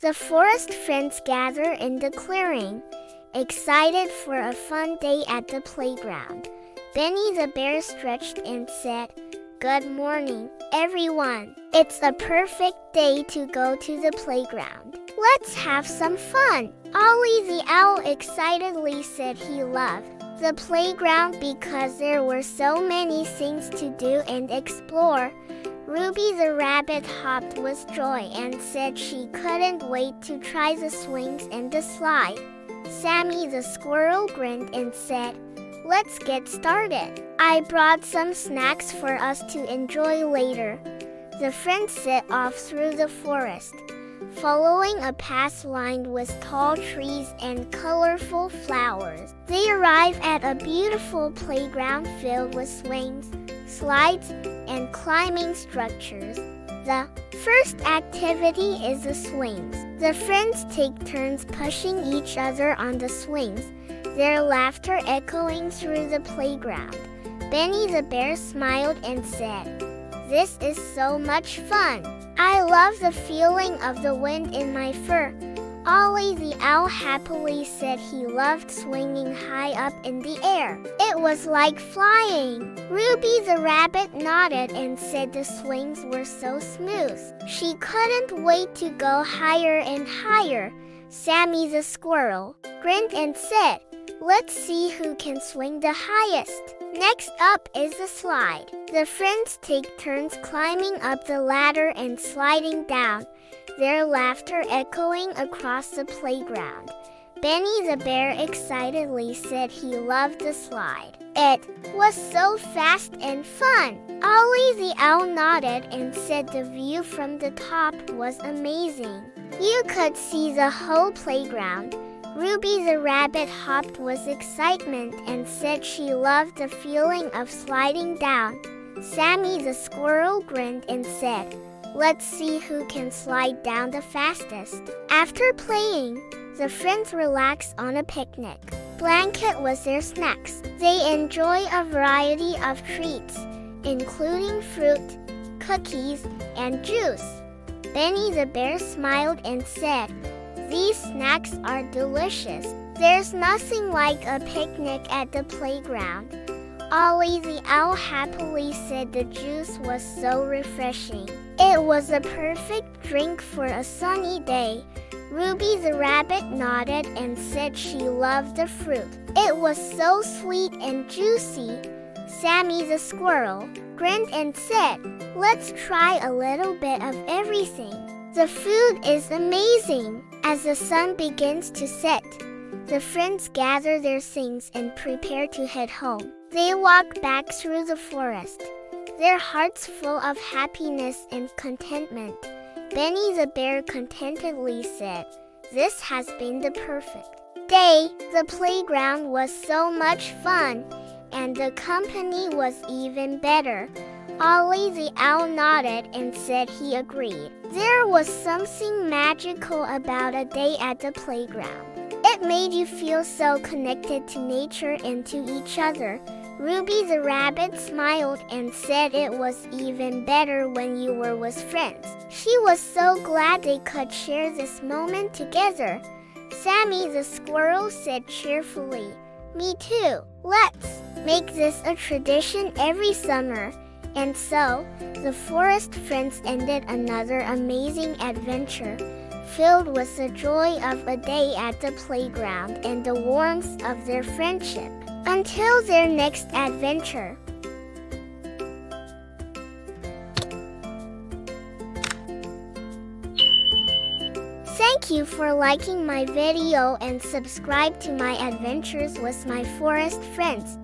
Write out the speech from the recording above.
The forest friends gather in the clearing, excited for a fun day at the playground. Benny the bear stretched and said, "Good morning, everyone. It's a perfect day to go to the playground. Let's have some fun." Ollie the Owl excitedly said he loved the playground because there were so many things to do and explore. Ruby the rabbit hopped with joy and said she couldn't wait to try the swings and the slide. Sammy the squirrel grinned and said, "Let's get started. I brought some snacks for us to enjoy later." The friends set off through the forest, following a path lined with tall trees and colorful flowers. They arrive at a beautiful playground filled with swings, slides, and climbing structures. The first activity is the swings. The friends take turns pushing each other on the swings, their laughter echoing through the playground. Benny the bear smiled and said, "This is so much fun. I love the feeling of the wind in my fur." Ollie the owl happily said he loved swinging high up in the air. It was like flying. Ruby the rabbit nodded and said the swings were so smooth. She couldn't wait to go higher and higher. Sammy the squirrel grinned and said, "Let's see who can swing the highest." Next up is the slide. The friends take turns climbing up the ladder and sliding down, their laughter echoing across the playground. Benny the bear excitedly said he loved the slide. It was so fast and fun. Ollie the owl nodded and said the view from the top was amazing. You could see the whole playground. Ruby the rabbit hopped with excitement and said she loved the feeling of sliding down. Sammy the squirrel grinned and said, "Let's see who can slide down the fastest." After playing, the friends relaxed on a picnic. Blanket was their snacks. They enjoy a variety of treats, including fruit, cookies, and juice. Benny the bear smiled and said, "These snacks are delicious. There's nothing like a picnic at the playground." Ollie the owl happily said the juice was so refreshing. It was a perfect drink for a sunny day. Ruby the rabbit nodded and said she loved the fruit. It was so sweet and juicy. Sammy the squirrel grinned and said, "Let's try a little bit of everything." The food is amazing. As the sun begins to set, the friends gather their things and prepare to head home. They walk back through the forest, their hearts full of happiness and contentment. Benny the bear contentedly said, "This has been the perfect day." The playground was so much fun, and the company was even better. Ollie the owl nodded and said he agreed. There was something magical about a day at the playground. It made you feel so connected to nature and to each other. Ruby the rabbit smiled and said it was even better when you were with friends. She was so glad they could share this moment together. Sammy the squirrel said cheerfully, "Me too. Let's make this a tradition every summer." And so, the forest friends ended another amazing adventure, filled with the joy of a day at the playground and the warmth of their friendship. Until their next adventure. Thank you for liking my video and subscribe to my adventures with my forest friends.